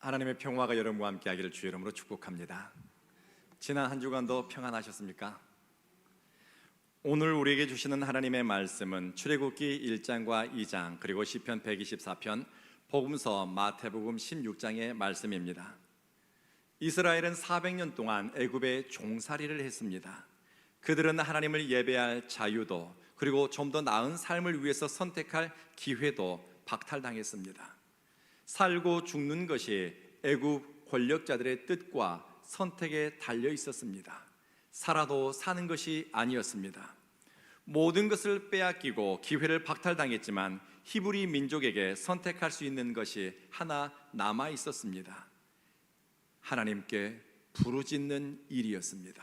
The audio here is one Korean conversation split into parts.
하나님의 평화가 여러분과 함께하기를 주의 이름으로 축복합니다. 지난 한 주간도 평안하셨습니까? 오늘 우리에게 주시는 하나님의 말씀은 출애굽기 1장과 2장 그리고 시편 124편, 복음서 마태복음 16장의 말씀입니다. 이스라엘은 400년 동안 애굽에 종살이를 했습니다. 그들은 하나님을 예배할 자유도 그리고 좀 더 나은 삶을 위해서 선택할 기회도 박탈당했습니다. 살고 죽는 것이 애굽 권력자들의 뜻과 선택에 달려 있었습니다. 살아도 사는 것이 아니었습니다. 모든 것을 빼앗기고 기회를 박탈당했지만 히브리 민족에게 선택할 수 있는 것이 하나 남아 있었습니다. 하나님께 부르짖는 일이었습니다.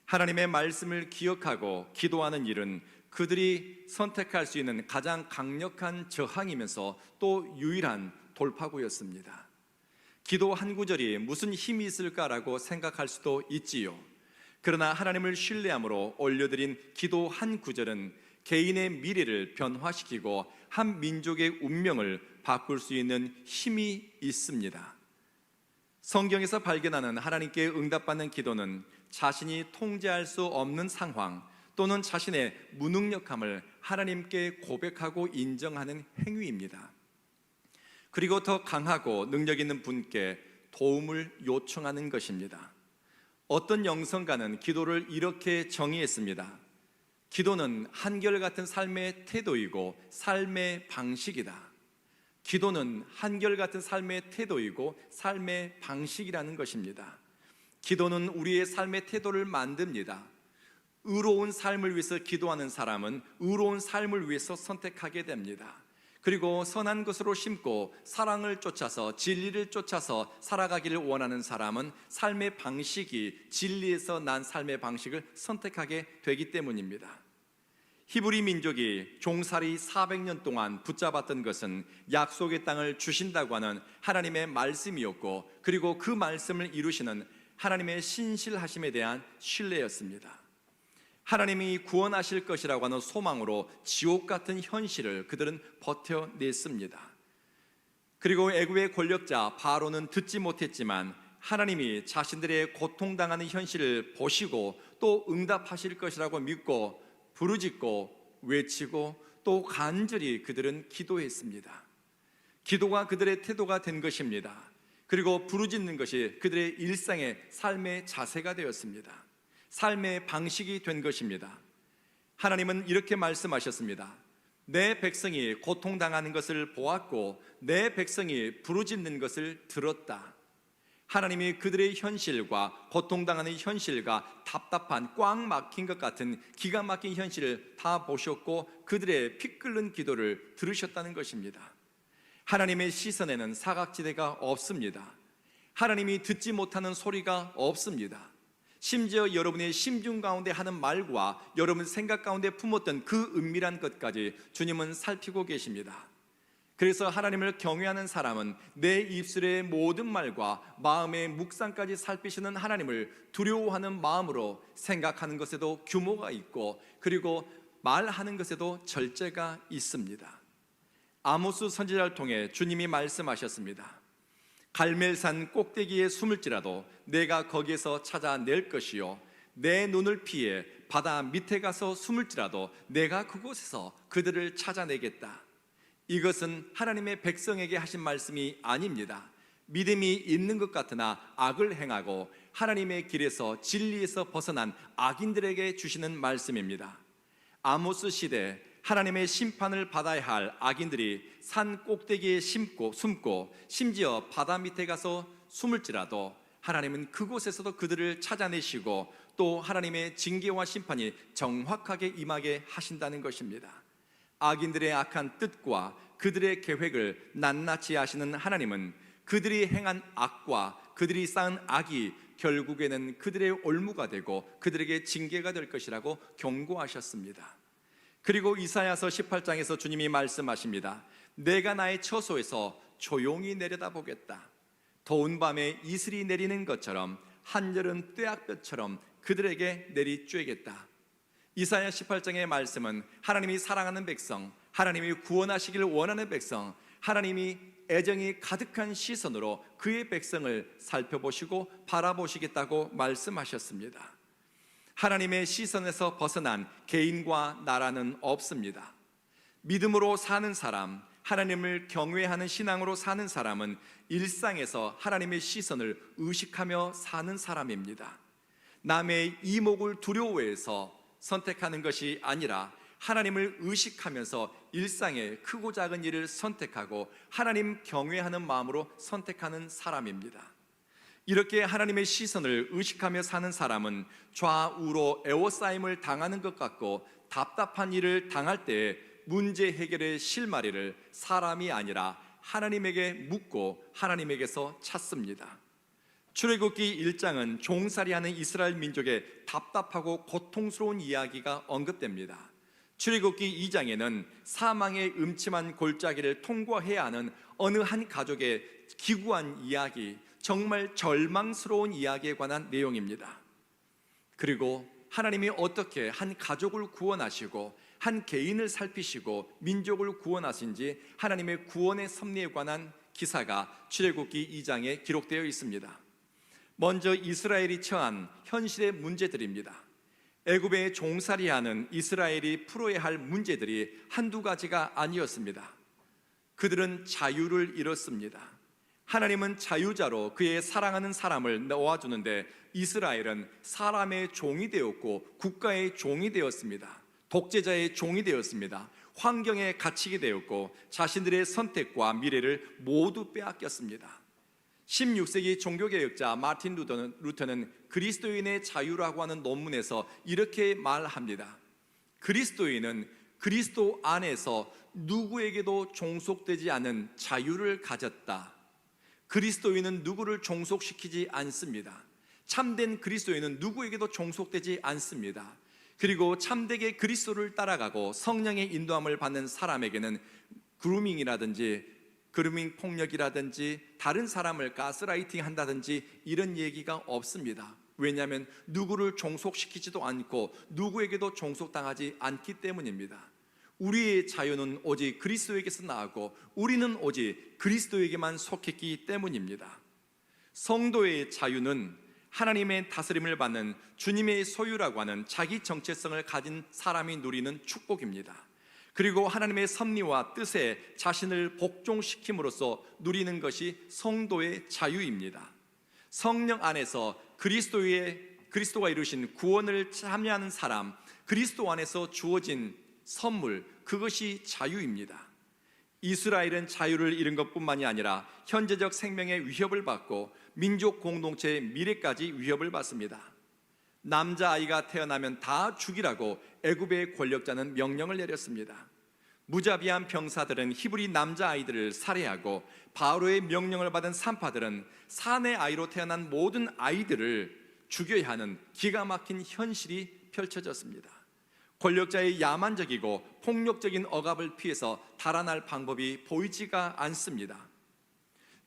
하나님의 말씀을 기억하고 기도하는 일은 그들이 선택할 수 있는 가장 강력한 저항이면서 또 유일한 돌파구였습니다. 기도 한 구절이 무슨 힘이 있을까라고 생각할 수도 있지요. 그러나 하나님을 신뢰함으로 올려드린 기도 한 구절은 개인의 미래를 변화시키고 한 민족의 운명을 바꿀 수 있는 힘이 있습니다. 성경에서 발견하는 하나님께 응답받는 기도는 자신이 통제할 수 없는 상황 또는 자신의 무능력함을 하나님께 고백하고 인정하는 행위입니다. 그리고 더 강하고 능력 있는 분께 도움을 요청하는 것입니다. 어떤 영성가는 기도를 이렇게 정의했습니다. 기도는 한결같은 삶의 태도이고 삶의 방식이다. 기도는 한결같은 삶의 태도이고 삶의 방식이라는 것입니다. 기도는 우리의 삶의 태도를 만듭니다. 의로운 삶을 위해서 기도하는 사람은 의로운 삶을 위해서 선택하게 됩니다. 그리고 선한 것으로 심고 사랑을 쫓아서 진리를 쫓아서 살아가기를 원하는 사람은 삶의 방식이 진리에서 난 삶의 방식을 선택하게 되기 때문입니다. 히브리 민족이 종살이 400년 동안 붙잡았던 것은 약속의 땅을 주신다고 하는 하나님의 말씀이었고, 그리고 그 말씀을 이루시는 하나님의 신실하심에 대한 신뢰였습니다. 하나님이 구원하실 것이라고 하는 소망으로 지옥 같은 현실을 그들은 버텨냈습니다. 그리고 애굽의 권력자 바로는 듣지 못했지만 하나님이 자신들의 고통당하는 현실을 보시고 또 응답하실 것이라고 믿고 부르짖고 외치고 또 간절히 그들은 기도했습니다. 기도가 그들의 태도가 된 것입니다. 그리고 부르짖는 것이 그들의 일상의 삶의 자세가 되었습니다. 삶의 방식이 된 것입니다. 하나님은 이렇게 말씀하셨습니다. 내 백성이 고통당하는 것을 보았고 내 백성이 부르짖는 것을 들었다. 하나님이 그들의 현실과 고통당하는 현실과 답답한 꽉 막힌 것 같은 기가 막힌 현실을 다 보셨고 그들의 피 끓는 기도를 들으셨다는 것입니다. 하나님의 시선에는 사각지대가 없습니다. 하나님이 듣지 못하는 소리가 없습니다. 심지어 여러분의 심중 가운데 하는 말과 여러분 생각 가운데 품었던 그 은밀한 것까지 주님은 살피고 계십니다. 그래서 하나님을 경외하는 사람은 내 입술의 모든 말과 마음의 묵상까지 살피시는 하나님을 두려워하는 마음으로 생각하는 것에도 규모가 있고, 그리고 말하는 것에도 절제가 있습니다. 아모스 선지자를 통해 주님이 말씀하셨습니다. 갈멜산 꼭대기에 숨을지라도 내가 거기에서 찾아낼 것이요, 내 눈을 피해 바다 밑에 가서 숨을지라도 내가 그곳에서 그들을 찾아내겠다. 이것은 하나님의 백성에게 하신 말씀이 아닙니다. 믿음이 있는 것 같으나 악을 행하고 하나님의 길에서 진리에서 벗어난 악인들에게 주시는 말씀입니다. 아모스 시대 하나님의 심판을 받아야 할 악인들이 산 꼭대기에 숨고 심지어 바다 밑에 가서 숨을지라도 하나님은 그곳에서도 그들을 찾아내시고 또 하나님의 징계와 심판이 정확하게 임하게 하신다는 것입니다. 악인들의 악한 뜻과 그들의 계획을 낱낱이 아시는 하나님은 그들이 행한 악과 그들이 쌓은 악이 결국에는 그들의 올무가 되고 그들에게 징계가 될 것이라고 경고하셨습니다. 그리고 이사야서 18장에서 주님이 말씀하십니다. 내가 나의 처소에서 조용히 내려다보겠다. 더운 밤에 이슬이 내리는 것처럼 한여름 떼약볕처럼 그들에게 내리쬐겠다. 이사야 18장의 말씀은 하나님이 사랑하는 백성, 하나님이 구원하시기를 원하는 백성, 하나님이 애정이 가득한 시선으로 그의 백성을 살펴보시고 바라보시겠다고 말씀하셨습니다. 하나님의 시선에서 벗어난 개인과 나라는 없습니다. 믿음으로 사는 사람, 하나님을 경외하는 신앙으로 사는 사람은 일상에서 하나님의 시선을 의식하며 사는 사람입니다. 남의 이목을 두려워해서 선택하는 것이 아니라 하나님을 의식하면서 일상의 크고 작은 일을 선택하고 하나님 경외하는 마음으로 선택하는 사람입니다. 이렇게 하나님의 시선을 의식하며 사는 사람은 좌우로 에워싸임을 당하는 것 같고 답답한 일을 당할 때 문제 해결의 실마리를 사람이 아니라 하나님에게 묻고 하나님에게서 찾습니다. 출애굽기 1장은 종살이하는 이스라엘 민족의 답답하고 고통스러운 이야기가 언급됩니다. 출애굽기 2장에는 사망의 음침한 골짜기를 통과해야 하는 어느 한 가족의 기구한 이야기, 정말 절망스러운 이야기에 관한 내용입니다. 그리고 하나님이 어떻게 한 가족을 구원하시고 한 개인을 살피시고 민족을 구원하신지 하나님의 구원의 섭리에 관한 기사가 출애굽기 2장에 기록되어 있습니다. 먼저 이스라엘이 처한 현실의 문제들입니다. 애굽에 종살이하는 이스라엘이 풀어야 할 문제들이 한두 가지가 아니었습니다. 그들은 자유를 잃었습니다. 하나님은 자유자로 그의 사랑하는 사람을 놓아주는데 이스라엘은 사람의 종이 되었고 국가의 종이 되었습니다. 독재자의 종이 되었습니다. 환경에 갇히게 되었고 자신들의 선택과 미래를 모두 빼앗겼습니다. 16세기 종교개혁자 마틴 루터는 그리스도인의 자유라고 하는 논문에서 이렇게 말합니다. 그리스도인은 그리스도 안에서 누구에게도 종속되지 않은 자유를 가졌다. 그리스도인은 누구를 종속시키지 않습니다. 참된 그리스도인은 누구에게도 종속되지 않습니다. 그리고 참되게 그리스도를 따라가고 성령의 인도함을 받는 사람에게는 그루밍 폭력이라든지 다른 사람을 가스라이팅 한다든지 이런 얘기가 없습니다. 왜냐하면 누구를 종속시키지도 않고 누구에게도 종속당하지 않기 때문입니다. 우리의 자유는 오직 그리스도에게서 나오고 우리는 오직 그리스도에게만 속했기 때문입니다. 성도의 자유는 하나님의 다스림을 받는 주님의 소유라고 하는 자기 정체성을 가진 사람이 누리는 축복입니다. 그리고 하나님의 섭리와 뜻에 자신을 복종시킴으로써 누리는 것이 성도의 자유입니다. 성령 안에서 그리스도가 이루신 구원을 참여하는 사람, 그리스도 안에서 주어진 선물, 그것이 자유입니다. 이스라엘은 자유를 잃은 것뿐만이 아니라 현재적 생명의 위협을 받고 민족 공동체의 미래까지 위협을 받습니다. 남자아이가 태어나면 다 죽이라고 애굽의 권력자는 명령을 내렸습니다. 무자비한 병사들은 히브리 남자아이들을 살해하고 바로의 명령을 받은 산파들은 사내 아이로 태어난 모든 아이들을 죽여야 하는 기가 막힌 현실이 펼쳐졌습니다. 권력자의 야만적이고 폭력적인 억압을 피해서 달아날 방법이 보이지가 않습니다.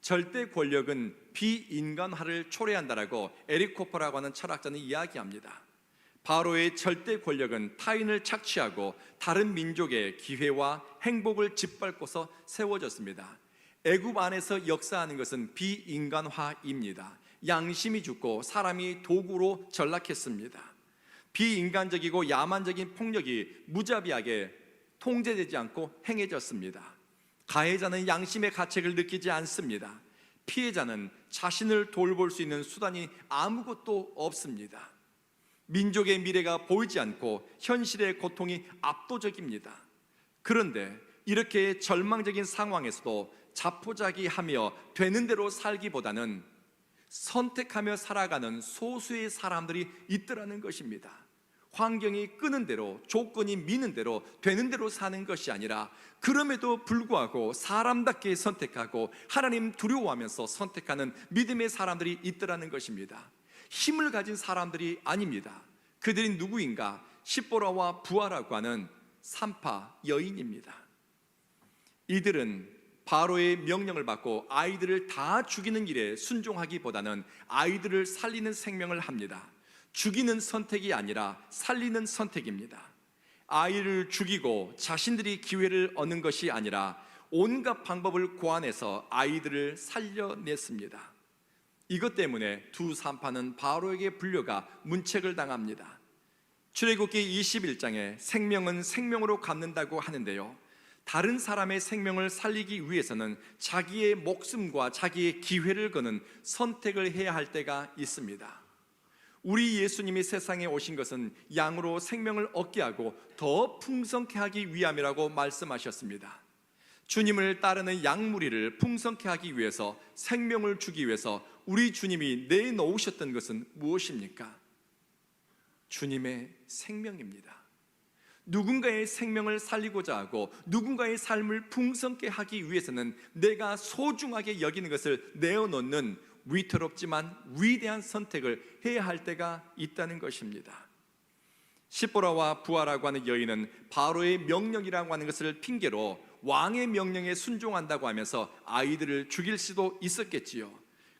절대 권력은 비인간화를 초래한다라고 에릭 코퍼라고 하는 철학자는 이야기합니다. 바로의 절대 권력은 타인을 착취하고 다른 민족의 기회와 행복을 짓밟고서 세워졌습니다. 애굽 안에서 역사하는 것은 비인간화입니다. 양심이 죽고 사람이 도구로 전락했습니다. 비인간적이고 야만적인 폭력이 무자비하게 통제되지 않고 행해졌습니다. 가해자는 양심의 가책을 느끼지 않습니다. 피해자는 자신을 돌볼 수 있는 수단이 아무것도 없습니다. 민족의 미래가 보이지 않고 현실의 고통이 압도적입니다. 그런데 이렇게 절망적인 상황에서도 자포자기하며 되는 대로 살기보다는 선택하며 살아가는 소수의 사람들이 있더라는 것입니다. 환경이 끄는 대로, 조건이 미는 대로, 되는 대로 사는 것이 아니라 그럼에도 불구하고 사람답게 선택하고 하나님 두려워하면서 선택하는 믿음의 사람들이 있더라는 것입니다. 힘을 가진 사람들이 아닙니다. 그들이 누구인가? 십보라와 부하라고 하는 산파 여인입니다. 이들은 바로의 명령을 받고 아이들을 다 죽이는 일에 순종하기보다는 아이들을 살리는 생명을 합니다. 죽이는 선택이 아니라 살리는 선택입니다. 아이를 죽이고 자신들이 기회를 얻는 것이 아니라 온갖 방법을 고안해서 아이들을 살려냈습니다. 이것 때문에 두 산파는 바로에게 불려가 문책을 당합니다. 출애굽기 21장에 생명은 생명으로 갚는다고 하는데요, 다른 사람의 생명을 살리기 위해서는 자기의 목숨과 자기의 기회를 거는 선택을 해야 할 때가 있습니다. 우리 예수님이 세상에 오신 것은 양으로 생명을 얻게 하고 더 풍성케 하기 위함이라고 말씀하셨습니다. 주님을 따르는 양무리를 풍성케 하기 위해서, 생명을 주기 위해서 우리 주님이 내놓으셨던 것은 무엇입니까? 주님의 생명입니다. 누군가의 생명을 살리고자 하고 누군가의 삶을 풍성케 하기 위해서는 내가 소중하게 여기는 것을 내어놓는 위태롭지만 위대한 선택을 해야 할 때가 있다는 것입니다. 시보라와 부하라고 하는 여인은 바로의 명령이라고 하는 것을 핑계로 왕의 명령에 순종한다고 하면서 아이들을 죽일 수도 있었겠지요.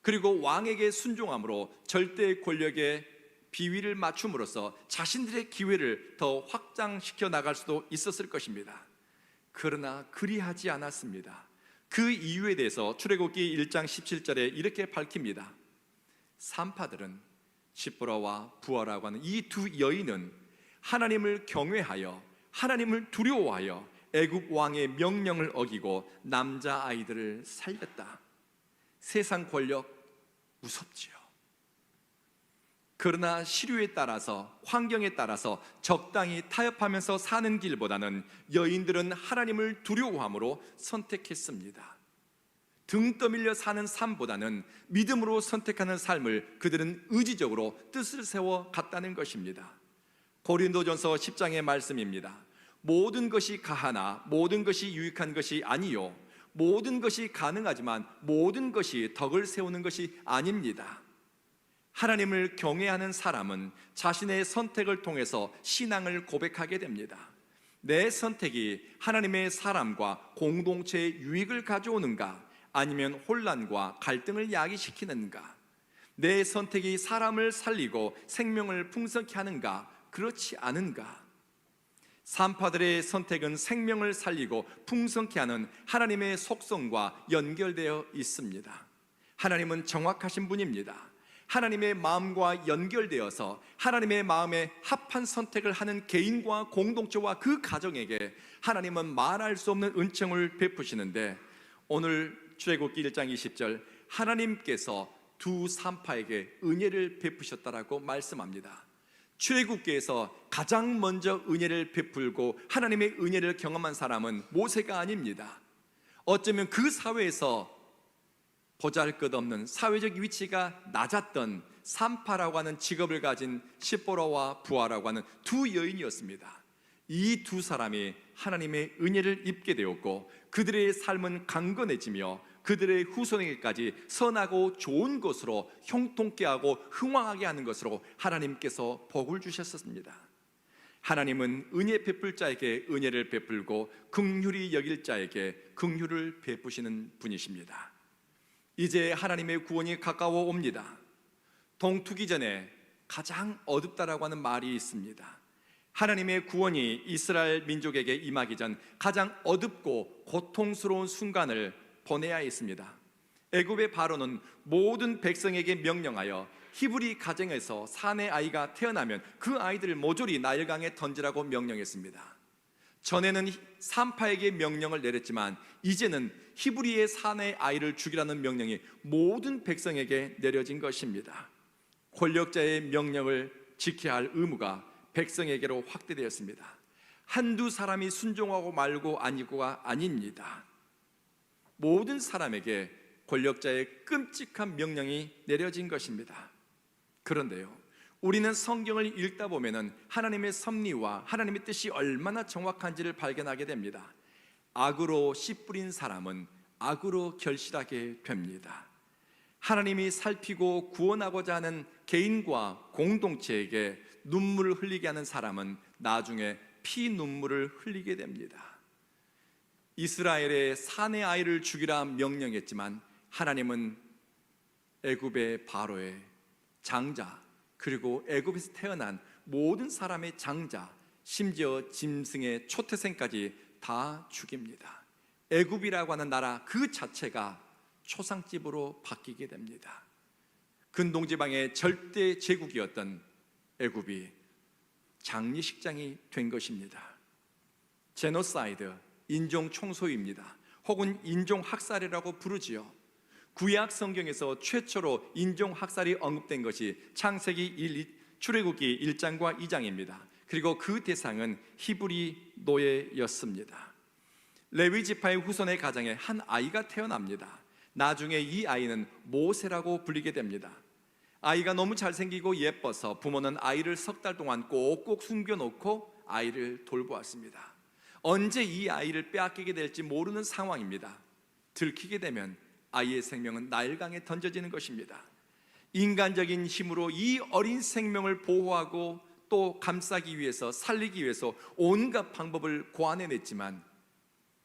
그리고 왕에게 순종함으로 절대 권력의 비위를 맞춤으로써 자신들의 기회를 더 확장시켜 나갈 수도 있었을 것입니다. 그러나 그리하지 않았습니다. 그 이유에 대해서 출애굽기 1장 17절에 이렇게 밝힙니다. 산파들은, 시보라와 부하라고 하는 이 두 여인은 하나님을 경외하여 하나님을 두려워하여 애굽 왕의 명령을 어기고 남자아이들을 살렸다. 세상 권력 무섭지요. 그러나 시류에 따라서, 환경에 따라서 적당히 타협하면서 사는 길보다는 여인들은 하나님을 두려워함으로 선택했습니다. 등 떠밀려 사는 삶보다는 믿음으로 선택하는 삶을 그들은 의지적으로 뜻을 세워 갔다는 것입니다. 고린도전서 10장의 말씀입니다. 모든 것이 가하나 모든 것이 유익한 것이 아니요, 모든 것이 가능하지만 모든 것이 덕을 세우는 것이 아닙니다. 하나님을 경외하는 사람은 자신의 선택을 통해서 신앙을 고백하게 됩니다. 내 선택이 하나님의 사람과 공동체의 유익을 가져오는가, 아니면 혼란과 갈등을 야기시키는가? 내 선택이 사람을 살리고 생명을 풍성케 하는가, 그렇지 않은가? 산파들의 선택은 생명을 살리고 풍성케 하는 하나님의 속성과 연결되어 있습니다. 하나님은 정확하신 분입니다. 하나님의 마음과 연결되어서 하나님의 마음에 합한 선택을 하는 개인과 공동체와 그 가정에게 하나님은 말할 수 없는 은총을 베푸시는데, 오늘 출애굽기 1장 20절 하나님께서 두 산파에게 은혜를 베푸셨다라고 말씀합니다. 출애굽기에서 가장 먼저 은혜를 베풀고 하나님의 은혜를 경험한 사람은 모세가 아닙니다. 어쩌면 그 사회에서 보잘것없는 사회적 위치가 낮았던 산파라고 하는 직업을 가진 시보라와 부하라고 하는 두 여인이었습니다. 이 두 사람이 하나님의 은혜를 입게 되었고 그들의 삶은 강건해지며 그들의 후손에게까지 선하고 좋은 것으로 형통케 하고 흥왕하게 하는 것으로 하나님께서 복을 주셨습니다. 하나님은 은혜 베풀 자에게 은혜를 베풀고 긍휼히 여길 자에게 긍휼을 베푸시는 분이십니다. 이제 하나님의 구원이 가까워 옵니다. 동투기 전에 가장 어둡다라고 하는 말이 있습니다. 하나님의 구원이 이스라엘 민족에게 임하기 전 가장 어둡고 고통스러운 순간을 보내야 했습니다. 애굽의 바로는 모든 백성에게 명령하여 히브리 가정에서 사내 아이가 태어나면 그 아이들을 모조리 나일강에 던지라고 명령했습니다. 전에는 산파에게 명령을 내렸지만 이제는 히브리의 사내 아이를 죽이라는 명령이 모든 백성에게 내려진 것입니다. 권력자의 명령을 지켜야 할 의무가 백성에게로 확대되었습니다. 한두 사람이 순종하고 말고 아니고가 아닙니다. 모든 사람에게 권력자의 끔찍한 명령이 내려진 것입니다. 그런데요, 우리는 성경을 읽다 보면 하나님의 섭리와 하나님의 뜻이 얼마나 정확한지를 발견하게 됩니다. 악으로 씨 뿌린 사람은 악으로 결실하게 됩니다. 하나님이 살피고 구원하고자 하는 개인과 공동체에게 눈물을 흘리게 하는 사람은 나중에 피 눈물을 흘리게 됩니다. 이스라엘의 사내 아이를 죽이라 명령했지만 하나님은 애굽의 바로의 장자, 그리고 애굽에서 태어난 모든 사람의 장자, 심지어 짐승의 초태생까지 다 죽입니다. 애굽이라고 하는 나라 그 자체가 초상집으로 바뀌게 됩니다. 근동지방의 절대 제국이었던 애굽이 장례식장이 된 것입니다. 제노사이드, 인종 총소입니다. 혹은 인종 학살이라고 부르지요. 구약 성경에서 최초로 인종 학살이 언급된 것이 출애굽기 1장과 2장입니다. 그리고 그 대상은 히브리 노예였습니다. 레위 지파의 후손의 가정에 한 아이가 태어납니다. 나중에 이 아이는 모세라고 불리게 됩니다. 아이가 너무 잘생기고 예뻐서 부모는 아이를 석 달 동안 꼭꼭 숨겨놓고 아이를 돌보았습니다. 언제 이 아이를 빼앗기게 될지 모르는 상황입니다. 들키게 되면 아이의 생명은 나일강에 던져지는 것입니다. 인간적인 힘으로 이 어린 생명을 보호하고 또 감싸기 위해서, 살리기 위해서 온갖 방법을 고안해냈지만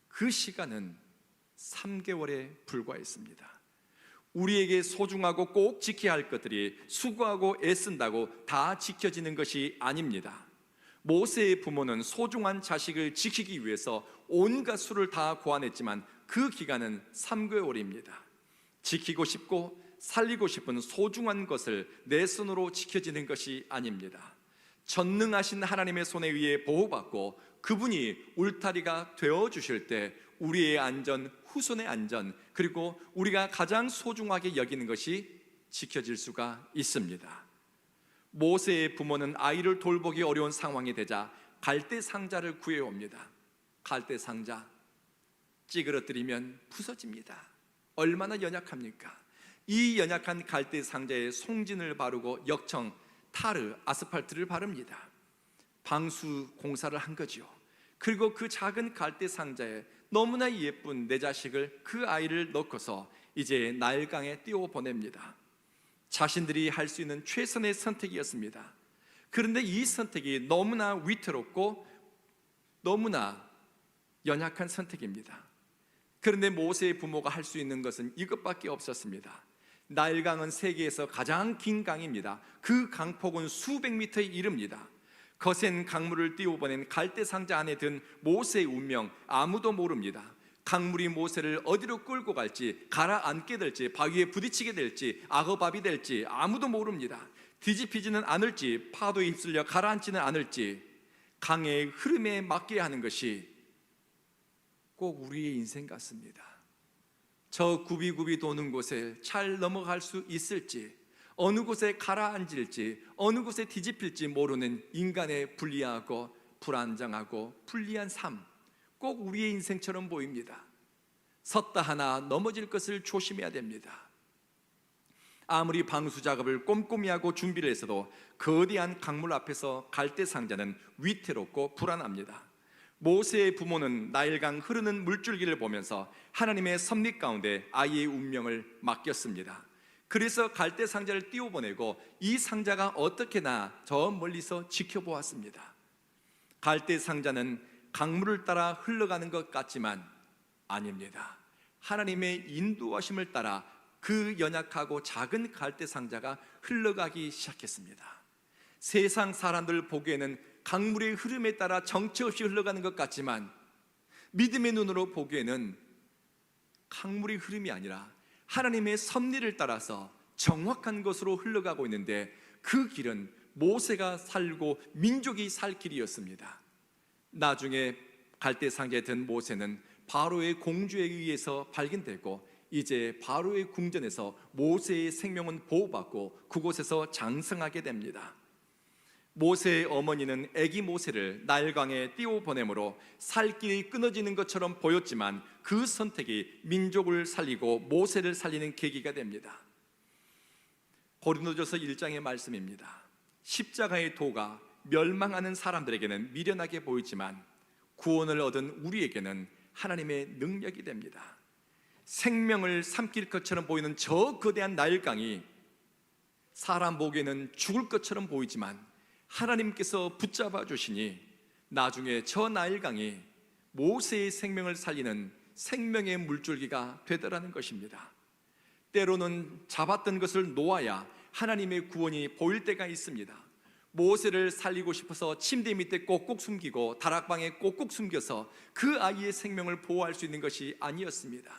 그 시간은 3개월에 불과했습니다. 우리에게 소중하고 꼭 지켜야 할 것들이 수고하고 애쓴다고 다 지켜지는 것이 아닙니다. 모세의 부모는 소중한 자식을 지키기 위해서 온갖 수를 다 고안했지만 그 기간은 3개월입니다. 지키고 싶고 살리고 싶은 소중한 것을 내 손으로 지켜지는 것이 아닙니다. 전능하신 하나님의 손에 의해 보호받고 그분이 울타리가 되어주실 때 우리의 안전, 후손의 안전, 그리고 우리가 가장 소중하게 여기는 것이 지켜질 수가 있습니다. 모세의 부모는 아이를 돌보기 어려운 상황이 되자 갈대 상자를 구해옵니다. 갈대 상자 찌그러뜨리면 부서집니다. 얼마나 연약합니까? 이 연약한 갈대 상자에 송진을 바르고 역청, 타르, 아스팔트를 바릅니다. 방수 공사를 한 거죠. 그리고 그 작은 갈대 상자에 너무나 예쁜 내 자식을, 그 아이를 넣고서 이제 나일강에 띄워 보냅니다. 자신들이 할 수 있는 최선의 선택이었습니다. 그런데 이 선택이 너무나 위태롭고 너무나 연약한 선택입니다. 그런데 모세의 부모가 할 수 있는 것은 이것밖에 없었습니다. 나일강은 세계에서 가장 긴 강입니다. 그 강폭은 수백 미터에 이릅니다. 거센 강물을 띄워보낸 갈대 상자 안에 든 모세의 운명 아무도 모릅니다. 강물이 모세를 어디로 끌고 갈지, 가라앉게 될지, 바위에 부딪히게 될지, 악어밥이 될지 아무도 모릅니다. 뒤집히지는 않을지, 파도에 휩쓸려 가라앉지는 않을지, 강의 흐름에 맡게 하는 것이 꼭 우리의 인생 같습니다. 저 굽이굽이 도는 곳에 잘 넘어갈 수 있을지, 어느 곳에 가라앉을지, 어느 곳에 뒤집힐지 모르는 인간의 불리하고 불안정하고 불리한 삶, 꼭 우리의 인생처럼 보입니다. 섰다 하나 넘어질 것을 조심해야 됩니다. 아무리 방수 작업을 꼼꼼히 하고 준비를 했어도 거대한 강물 앞에서 갈대 상자는 위태롭고 불안합니다. 모세의 부모는 나일강 흐르는 물줄기를 보면서 하나님의 섭리 가운데 아이의 운명을 맡겼습니다. 그래서 갈대 상자를 띄워보내고 이 상자가 어떻게나 저 멀리서 지켜보았습니다. 갈대 상자는 강물을 따라 흘러가는 것 같지만 아닙니다. 하나님의 인도하심을 따라 그 연약하고 작은 갈대 상자가 흘러가기 시작했습니다. 세상 사람들 보기에는 강물의 흐름에 따라 정처 없이 흘러가는 것 같지만 믿음의 눈으로 보기에는 강물의 흐름이 아니라 하나님의 섭리를 따라서 정확한 것으로 흘러가고 있는데 그 길은 모세가 살고 민족이 살 길이었습니다. 나중에 갈대 상자에 든 모세는 바로의 공주에 의해서 발견되고 이제 바로의 궁전에서 모세의 생명은 보호받고 그곳에서 장성하게 됩니다. 모세의 어머니는 아기 모세를 나일강에 띄워보내므로 살 길이 끊어지는 것처럼 보였지만 그 선택이 민족을 살리고 모세를 살리는 계기가 됩니다. 고린도전서 1장의 말씀입니다. 십자가의 도가 멸망하는 사람들에게는 미련하게 보이지만 구원을 얻은 우리에게는 하나님의 능력이 됩니다. 생명을 삼킬 것처럼 보이는 저 거대한 나일강이 사람 보기에는 죽을 것처럼 보이지만 하나님께서 붙잡아 주시니 나중에 저 나일강이 모세의 생명을 살리는 생명의 물줄기가 되더라는 것입니다. 때로는 잡았던 것을 놓아야 하나님의 구원이 보일 때가 있습니다. 모세를 살리고 싶어서 침대 밑에 꼭꼭 숨기고 다락방에 꼭꼭 숨겨서 그 아이의 생명을 보호할 수 있는 것이 아니었습니다.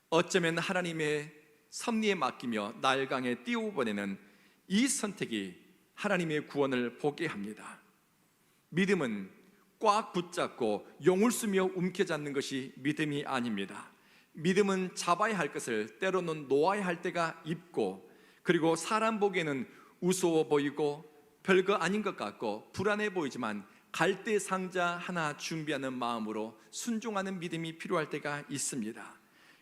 어쩌면 하나님의 섭리에 맡기며 나일강에 띄워보내는 이 선택이 하나님의 구원을 보게 합니다. 믿음은 꽉 붙잡고 용을 쓰며 움켜잡는 것이 믿음이 아닙니다. 믿음은 잡아야 할 것을 때로는 놓아야 할 때가 있고, 그리고 사람 보기에는 우스워 보이고 별거 아닌 것 같고 불안해 보이지만 갈대 상자 하나 준비하는 마음으로 순종하는 믿음이 필요할 때가 있습니다.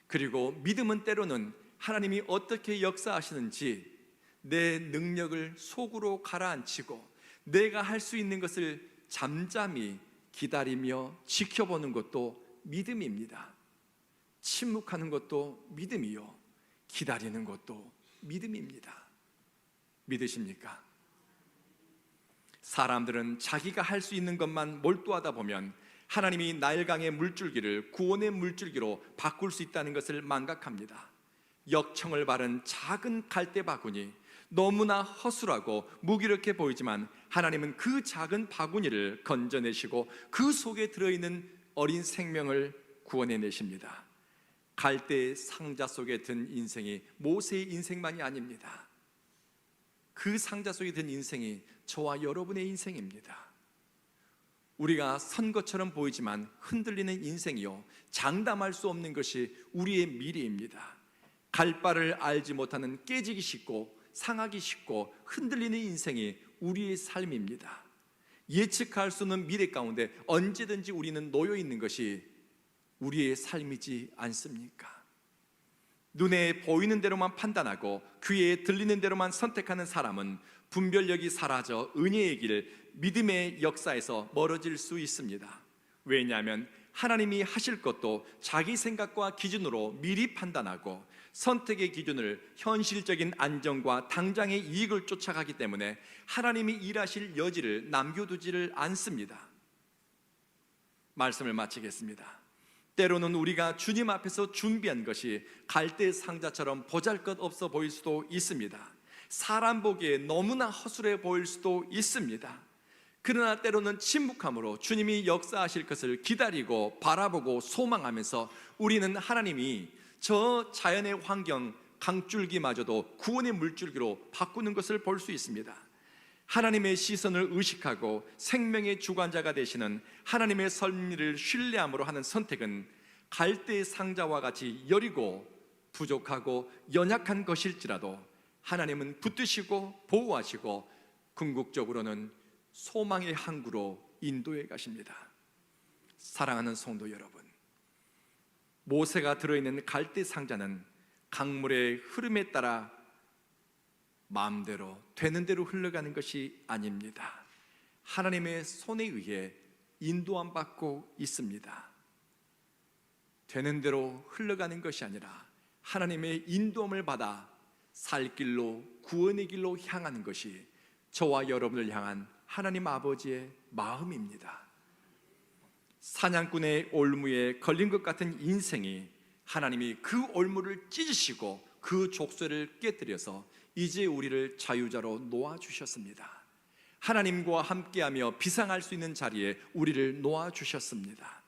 그리고 믿음은 때로는 하나님이 어떻게 역사하시는지 내 능력을 속으로 가라앉히고 내가 할 수 있는 것을 잠잠히 기다리며 지켜보는 것도 믿음입니다. 침묵하는 것도 믿음이요, 기다리는 것도 믿음입니다. 믿으십니까? 사람들은 자기가 할 수 있는 것만 몰두하다 보면 하나님이 나일강의 물줄기를 구원의 물줄기로 바꿀 수 있다는 것을 망각합니다. 역청을 바른 작은 갈대 바구니, 너무나 허술하고 무기력해 보이지만 하나님은 그 작은 바구니를 건져내시고 그 속에 들어있는 어린 생명을 구원해내십니다. 갈대 상자 속에 든 인생이 모세의 인생만이 아닙니다. 그 상자 속에 든 인생이 저와 여러분의 인생입니다. 우리가 선 것처럼 보이지만 흔들리는 인생이요, 장담할 수 없는 것이 우리의 미래입니다. 갈 바를 알지 못하는 깨지기 쉽고 상하기 쉽고 흔들리는 인생이 우리의 삶입니다. 예측할 수 없는 미래 가운데 언제든지 우리는 놓여 있는 것이 우리의 삶이지 않습니까? 눈에 보이는 대로만 판단하고 귀에 들리는 대로만 선택하는 사람은 분별력이 사라져 은혜의 길, 믿음의 역사에서 멀어질 수 있습니다. 왜냐하면 하나님이 하실 것도 자기 생각과 기준으로 미리 판단하고 선택의 기준을 현실적인 안정과 당장의 이익을 쫓아가기 때문에 하나님이 일하실 여지를 남겨두지를 않습니다. 말씀을 마치겠습니다. 때로는 우리가 주님 앞에서 준비한 것이 갈대 상자처럼 보잘것없어 보일 수도 있습니다. 사람 보기에 너무나 허술해 보일 수도 있습니다. 그러나 때로는 침묵함으로 주님이 역사하실 것을 기다리고 바라보고 소망하면서 우리는 하나님이 저 자연의 환경 강줄기마저도 구원의 물줄기로 바꾸는 것을 볼 수 있습니다. 하나님의 시선을 의식하고 생명의 주관자가 되시는 하나님의 섭리를 신뢰함으로 하는 선택은 갈대 상자와 같이 여리고 부족하고 연약한 것일지라도 하나님은 붙드시고 보호하시고 궁극적으로는 소망의 항구로 인도해 가십니다. 사랑하는 성도 여러분, 모세가 들어있는 갈대 상자는 강물의 흐름에 따라 마음대로 되는 대로 흘러가는 것이 아닙니다. 하나님의 손에 의해 인도함 받고 있습니다. 되는 대로 흘러가는 것이 아니라 하나님의 인도함을 받아 살 길로, 구원의 길로 향하는 것이 저와 여러분을 향한 하나님 아버지의 마음입니다. 사냥꾼의 올무에 걸린 것 같은 인생이 하나님이 그 올무를 찢으시고 그 족쇄를 깨뜨려서 이제 우리를 자유자로 놓아주셨습니다. 하나님과 함께하며 비상할 수 있는 자리에 우리를 놓아주셨습니다.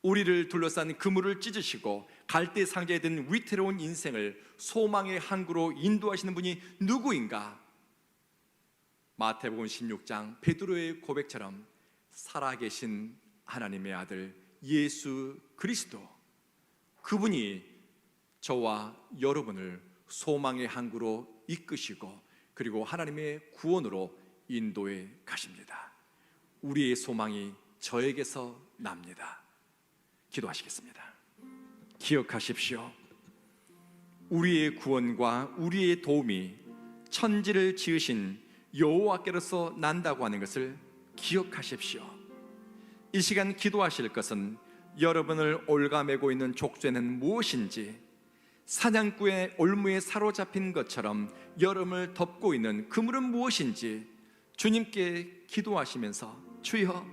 우리를 둘러싼 그물을 찢으시고 갈대 상자에 든 위태로운 인생을 소망의 항구로 인도하시는 분이 누구인가? 마태복음 16장 베드로의 고백처럼 살아계신 하나님의 아들 예수 그리스도, 그분이 저와 여러분을 소망의 항구로 이끄시고 그리고 하나님의 구원으로 인도해 가십니다. 우리의 소망이 저에게서 납니다. 기도하시겠습니다. 기억하십시오. 우리의 구원과 우리의 도움이 천지를 지으신 여호와께로서 난다고 하는 것을 기억하십시오. 이 시간 기도하실 것은 여러분을 올가매고 있는 족쇄는 무엇인지, 사냥꾼의 올무에 사로잡힌 것처럼 여러분을 덮고 있는 그물은 무엇인지 주님께 기도하시면서, 주여,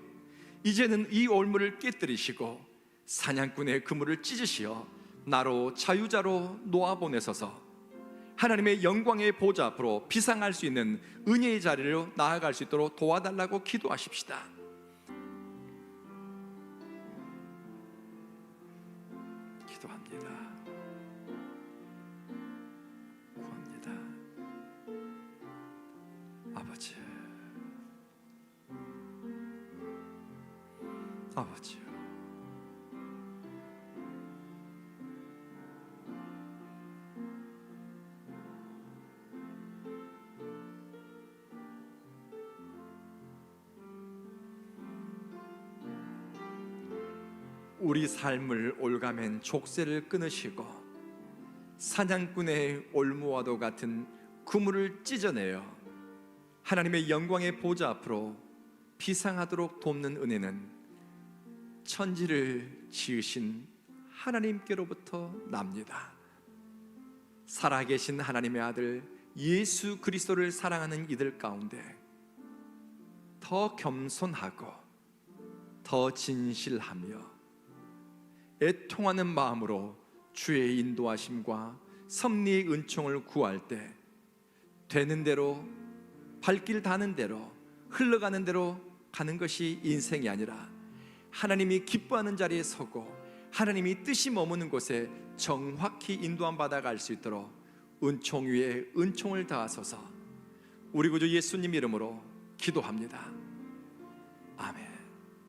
이제는 이 올무를 깨뜨리시고 사냥꾼의 그물을 찢으시어 나로 자유자로 놓아보내소서. 하나님의 영광의 보좌 앞으로 비상할 수 있는 은혜의 자리로 나아갈 수 있도록 도와달라고 기도하십시다. 기도합니다. 구합니다. 아버지, 아버지요, 우리 삶을 올가맨 족쇄를 끊으시고 사냥꾼의 올무와도 같은 그물을 찢어내어 하나님의 영광의 보좌 앞으로 비상하도록 돕는 은혜는 천지를 지으신 하나님께로부터 납니다. 살아계신 하나님의 아들 예수 그리스도를 사랑하는 이들 가운데 더 겸손하고 더 진실하며 애통하는 마음으로 주의 인도하심과 섭리의 은총을 구할 때 되는 대로, 발길 닿는 대로, 흘러가는 대로 가는 것이 인생이 아니라 하나님이 기뻐하는 자리에 서고 하나님이 뜻이 머무는 곳에 정확히 인도함 받아 갈 수 있도록 은총 위에 은총을 더하소서. 우리 구주 예수님 이름으로 기도합니다. 아멘.